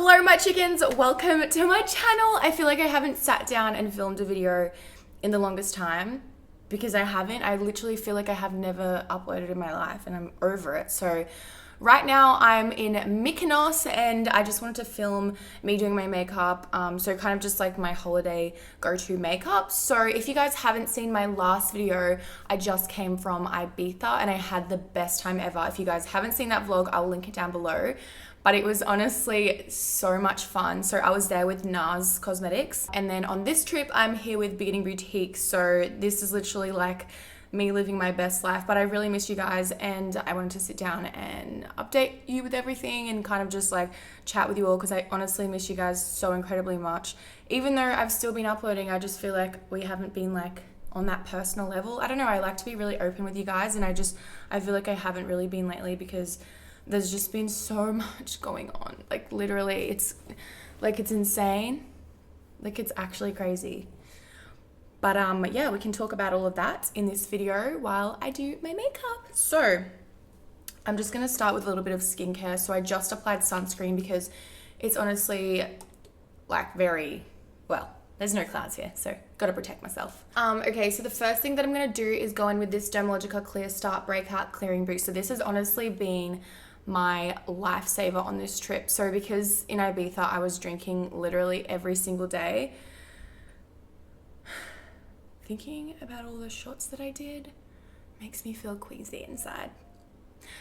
Hello my chickens, welcome to my channel. I feel like I haven't sat down and filmed a video in the longest time because I haven't. I literally feel like I have never uploaded in my life and I'm over it. So right now I'm in Mykonos and I just wanted to film me doing my makeup. So kind of just like my holiday go-to makeup. So if you guys haven't seen my last video, I just came from Ibiza and I had the best time ever. If you guys haven't seen that vlog, I'll link it down below. But it was honestly so much fun. So I was there with NARS Cosmetics. And then on this trip, I'm here with Beginning Boutique. So this is literally like me living my best life. But I really miss you guys and I wanted to sit down and update you with everything and kind of just like chat with you all because I honestly miss you guys so incredibly much. Even though I've still been uploading, I just feel like we haven't been like on that personal level. I don't know, I like to be really open with you guys and I feel like I haven't really been lately because there's just been so much going on. Like literally it's insane. Like it's actually crazy. But yeah, we can talk about all of that in this video while I do my makeup. So I'm just gonna start with a little bit of skincare. So I just applied sunscreen because it's honestly like very, well, there's no clouds here, so gotta protect myself. Okay, so the first thing that I'm gonna do is go in with this Dermalogica Clear Start Breakout Clearing Boost. So this has honestly been my lifesaver on this trip. So because in Ibiza I was drinking literally every single day, thinking about all the shots that I did makes me feel queasy inside.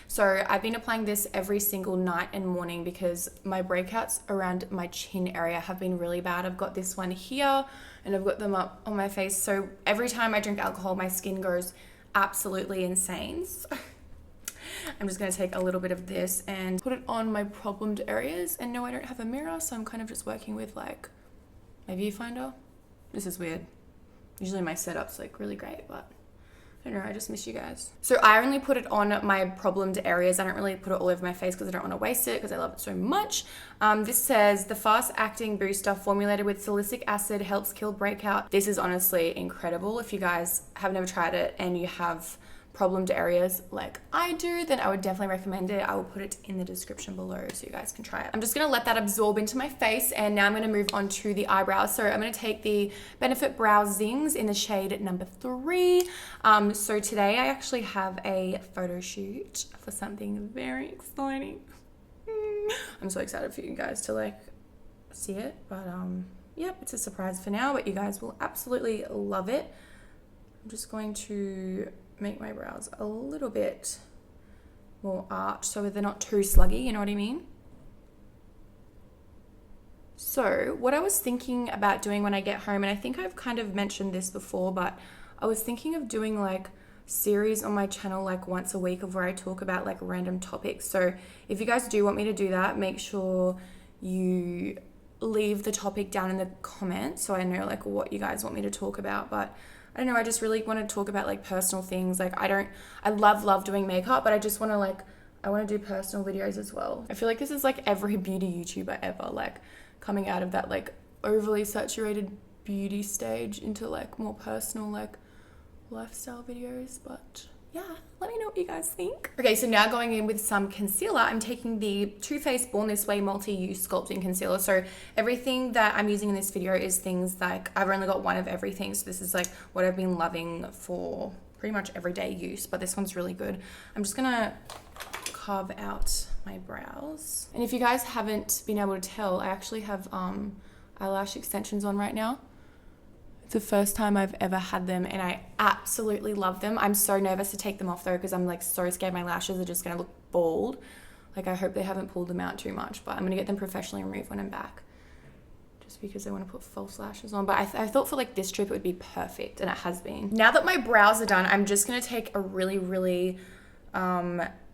So I've been applying this every single night and morning because my breakouts around my chin area have been really bad. I've got this one here and I've got them up on my face. So every time I drink alcohol, my skin goes absolutely insane. So I'm just going to take a little bit of this and put it on my problemed areas. And no, I don't have a mirror, so I'm kind of just working with like my viewfinder. This is weird. Usually my setup's like really great, but I don't know, I just miss you guys. So I only put it on my problemed areas. I don't really put it all over my face because I don't want to waste it because I love it so much. This says the fast acting booster formulated with salicylic acid helps kill breakout. This is honestly incredible. If you guys have never tried it and you have problemed areas like I do, then I would definitely recommend it. I will put it in the description below so you guys can try it. I'm just gonna let that absorb into my face and now I'm gonna move on to the eyebrows. So I'm gonna take the Benefit Brow Zings in the shade number 3. So today I actually have a photo shoot for something very exciting. I'm so excited for you guys to like see it, but yep, it's a surprise for now, but you guys will absolutely love it. I'm just going to make my brows a little bit more arched so they're not too sluggy, you know what I mean? So what I was thinking about doing when I get home, and I think I've kind of mentioned this before, but I was thinking of doing like series on my channel like once a week of where I talk about like random topics. So if you guys do want me to do that, make sure you leave the topic down in the comments so I know like what you guys want me to talk about. But I don't know, I just really want to talk about like personal things. Like I love doing makeup, but I just want to I want to do personal videos as well. I feel like this is like every beauty YouTuber ever, like coming out of that like overly saturated beauty stage into like more personal like lifestyle videos. But yeah, let me know what you guys think. Okay, so now going in with some concealer, I'm taking the Too Faced Born This Way Multi-Use Sculpting Concealer. So everything that I'm using in this video is things like, I've only got one of everything. So this is like what I've been loving for pretty much everyday use, but this one's really good. I'm just gonna carve out my brows. And if you guys haven't been able to tell, I actually have eyelash extensions on right now. The first time I've ever had them and I absolutely love them. I'm so nervous to take them off though because I'm like so scared my lashes are just gonna look bald. Like I hope they haven't pulled them out too much, but I'm gonna get them professionally removed when I'm back just because I want to put false lashes on. But I thought for like this trip it would be perfect and it has been. Now that my brows are done, I'm just gonna take a really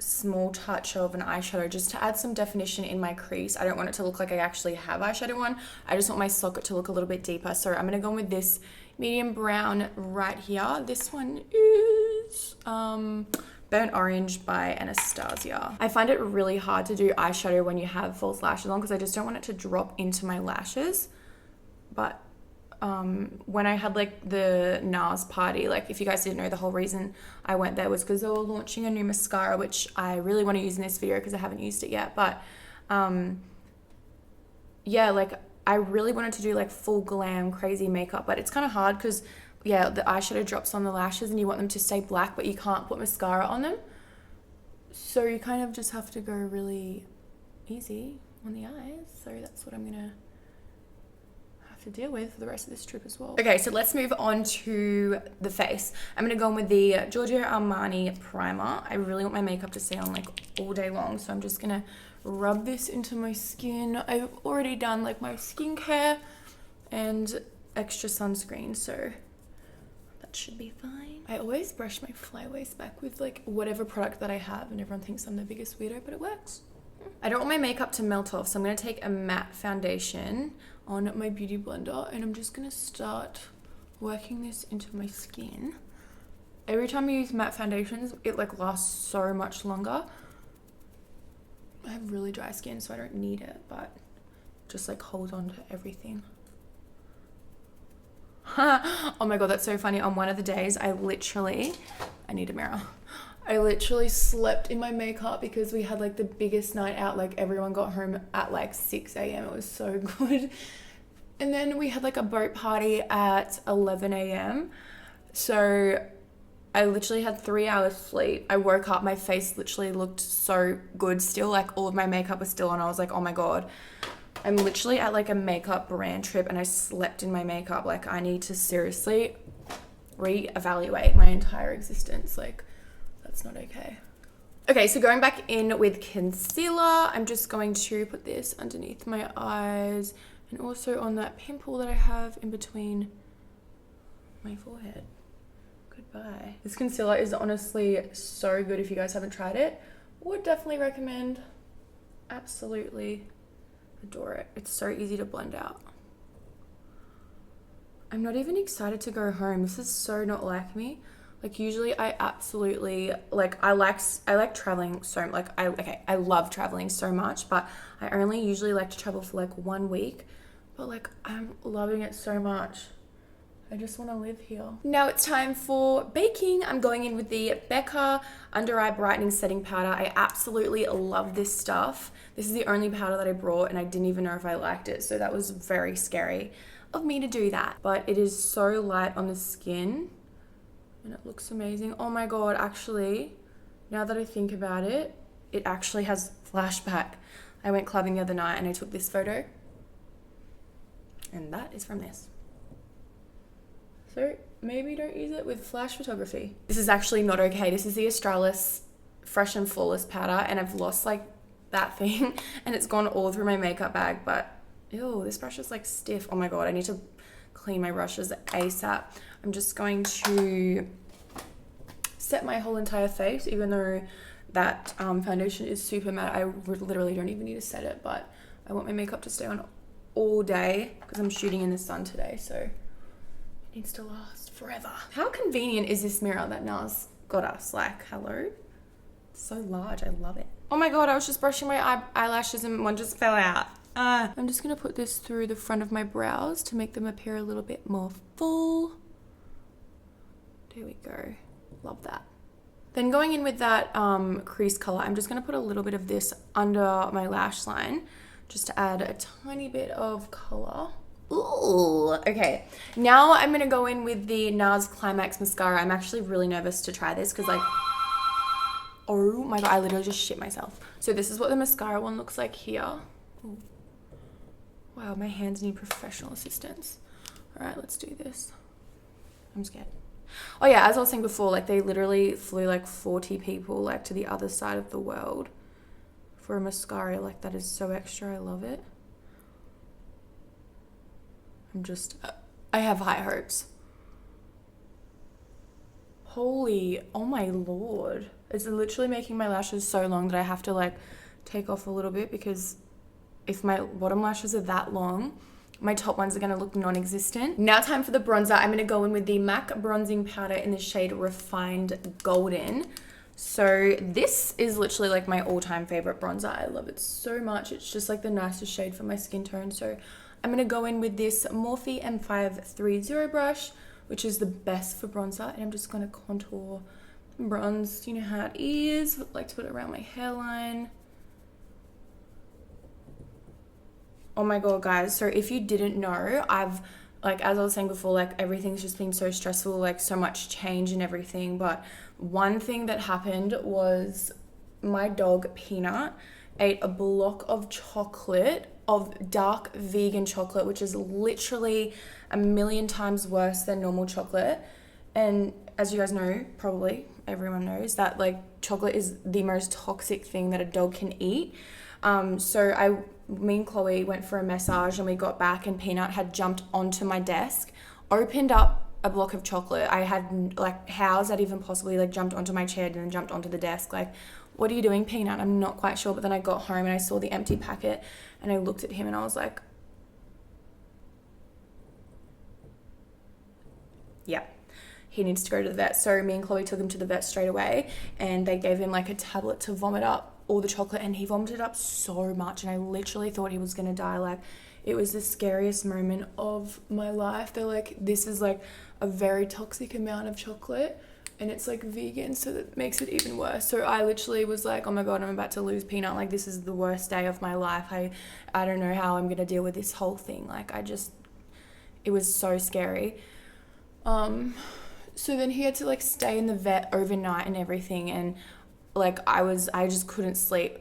small touch of an eyeshadow just to add some definition in my crease. I don't want it to look like I actually have eyeshadow on. I just want my socket to look a little bit deeper. So I'm gonna go in with this medium brown right here. This one is Burnt Orange by Anastasia. I find it really hard to do eyeshadow when you have false lashes on because I just don't want it to drop into my lashes. But when I had like the NARS party, like if you guys didn't know, the whole reason I went there was because they were launching a new mascara, which I really want to use in this video because I haven't used it yet. But yeah, like I really wanted to do like full glam crazy makeup, but it's kind of hard because yeah, the eyeshadow drops on the lashes and you want them to stay black, but you can't put mascara on them. So you kind of just have to go really easy on the eyes. So that's what I'm gonna have to deal with for the rest of this trip as well. Okay, so let's move on to the face. I'm gonna go in with the Giorgio Armani primer. I really want my makeup to stay on like all day long, so I'm just gonna rub this into my skin. I've already done like my skincare and extra sunscreen, so that should be fine. I always brush my flyaways back with like whatever product that I have, and everyone thinks I'm the biggest weirdo, but it works. I don't want my makeup to melt off, so I'm going to take a matte foundation on my beauty blender, and I'm just going to start working this into my skin. Every time I use matte foundations, it like lasts so much longer. I have really dry skin, so I don't need it, but just like hold on to everything. Oh my god, that's so funny. On one of the days, I need a mirror. I literally slept in my makeup because we had like the biggest night out. Like everyone got home at like 6 a.m. It was so good. And then we had like a boat party at 11 a.m. So I literally had 3 hours sleep. I woke up, my face literally looked so good still. Like all of my makeup was still on. I was like, oh my god. I'm literally at like a makeup brand trip and I slept in my makeup. Like I need to seriously reevaluate my entire existence. Like that's not okay. Okay, so going back in with concealer, I'm just going to put this underneath my eyes and also on that pimple that I have in between my forehead. Goodbye. This concealer is honestly so good. If you guys haven't tried it, would definitely recommend. Absolutely adore it. It's so easy to blend out. I'm not even excited to go home. This is so not like me. Like usually I absolutely like I like traveling so like I love traveling so much, but I only usually like to travel for like 1 week, but like I'm loving it so much. I just want to live here. Now it's time for baking. I'm going in with the Becca Under Eye Brightening Setting Powder. I absolutely love this stuff. This is the only powder that I brought and I didn't even know if I liked it. So that was very scary of me to do that. But it is so light on the skin and it looks amazing. Oh my God, actually, now that I think about it, it actually has flashback. I went clubbing the other night and I took this photo and that is from this. So maybe don't use it with flash photography. This is actually not okay. This is the Australis Fresh and Flawless powder and I've lost like that thing and it's gone all through my makeup bag, but ew, this brush is like stiff. Oh my God, I need to clean my brushes ASAP. I'm just going to set my whole entire face, even though that foundation is super matte. I literally don't even need to set it, but I want my makeup to stay on all day because I'm shooting in the sun today, so it needs to last forever. How convenient is this mirror that NARS got us? Like, hello? It's so large, I love it. Oh my God, I was just brushing my eyelashes and one just fell out. I'm just gonna put this through the front of my brows to make them appear a little bit more full. There we go, love that. Then going in with that crease color, I'm just gonna put a little bit of this under my lash line just to add a tiny bit of color. Ooh, okay. Now I'm gonna go in with the NARS Climax Mascara. I'm actually really nervous to try this because like, oh my God, I literally just shit myself. So this is what the mascara one looks like here. Ooh. Wow, my hands need professional assistance. All right, let's do this. I'm scared. Oh yeah, as I was saying before, like they literally flew like 40 people like to the other side of the world for a mascara. Like that is so extra, I love it. I have high hopes. Holy, oh my Lord. It's literally making my lashes so long that I have to like take off a little bit because if my bottom lashes are that long, my top ones are going to look non-existent. Now time for the bronzer. I'm going to go in with the MAC bronzing powder in the shade Refined Golden. So this is literally like my all-time favorite bronzer. I love it so much. It's just like the nicest shade for my skin tone. So I'm going to go in with this Morphe M530 brush, which is the best for bronzer. And I'm just going to contour bronze. You know how it is. I like to put it around my hairline. Oh my God, guys. So if you didn't know, like, as I was saying before, like, everything's just been so stressful, like, so much change and everything. But one thing that happened was my dog, Peanut, ate a block of chocolate, of dark vegan chocolate, which is literally a million times worse than normal chocolate. And as you guys know, probably everyone knows that, like, chocolate is the most toxic thing that a dog can eat. So me and Chloe went for a massage and we got back and Peanut had jumped onto my desk, opened up a block of chocolate. I had, like, how is that even possibly, like, jumped onto my chair and then jumped onto the desk? Like, what are you doing, Peanut? I'm not quite sure. But then I got home and I saw the empty packet and I looked at him and I was like, yeah, he needs to go to the vet. So me and Chloe took him to the vet straight away and they gave him, like, a tablet to vomit up all the chocolate, and he vomited up so much and I literally thought he was gonna die. Like, it was the scariest moment of my life. They're like, this is, like, a very toxic amount of chocolate and it's, like, vegan, so that makes it even worse. So I literally was like, oh my God, I'm about to lose Peanut. Like, this is the worst day of my life. I don't know how I'm gonna deal with this whole thing. Like, it was so scary. So then he had to, like, stay in the vet overnight and everything, and, like, I just couldn't sleep.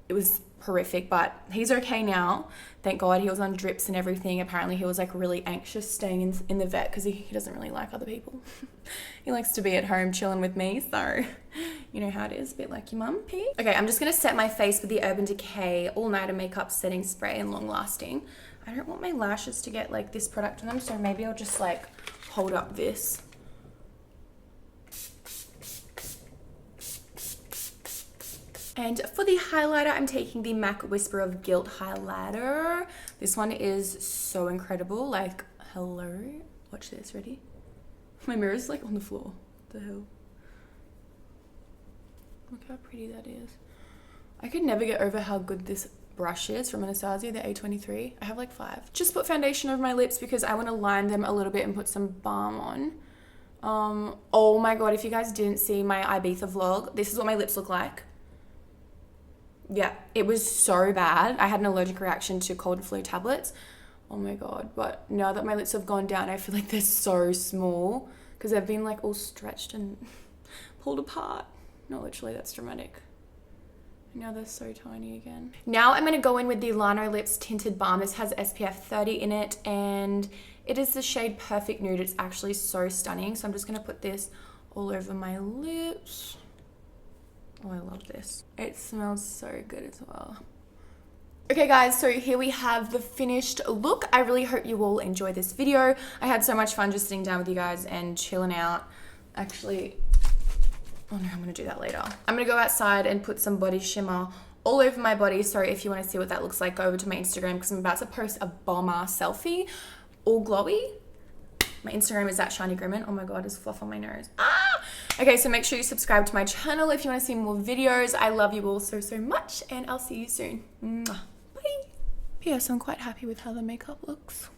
It was horrific, but he's okay now. Thank God. He was on drips and everything. Apparently he was, like, really anxious staying in the vet because he doesn't really like other people. He likes to be at home chilling with me, so you know how it is, a bit like your mum, P. Okay, I'm just going to set my face with the Urban Decay All-Nighter Makeup Setting Spray and Long Lasting. I don't want my lashes to get, like, this product on them, so maybe I'll just, like, hold up this. And for the highlighter, I'm taking the MAC Whisper of Guilt highlighter. This one is so incredible. Like, hello. Watch this. Ready? My mirror's, like, on the floor. What the hell? Look how pretty that is. I could never get over how good this brush is from Anastasia, the A23. I have, like, 5. Just put foundation over my lips because I want to line them a little bit and put some balm on. Oh my God, if you guys didn't see my Ibiza vlog, this is what my lips look like. Yeah, it was so bad. I had an allergic reaction to cold and flu tablets. Oh my God. But now that my lips have gone down, I feel like they're so small because they've been, like, all stretched and pulled apart. No, literally, that's dramatic. And now they're so tiny again. Now I'm going to go in with the Lano Lips Tinted Balm. This has SPF 30 in it and it is the shade Perfect Nude. It's actually so stunning. So I'm just going to put this all over my lips. Oh, I love this. It smells so good as well. Okay guys, so here we have the finished look. I really hope you all enjoyed this video. I had so much fun just sitting down with you guys and chilling out. Actually, oh no, I'm gonna do that later. I'm gonna go outside and put some body shimmer all over my body. So if you wanna see what that looks like, go over to my Instagram because I'm about to post a bomber selfie, all glowy. My Instagram is @ShaniGrimmond. Oh my God, there's fluff on my nose. Okay, so make sure you subscribe to my channel if you want to see more videos. I love you all so, so much, and I'll see you soon. Mwah. Bye. P.S. I'm quite happy with how the makeup looks.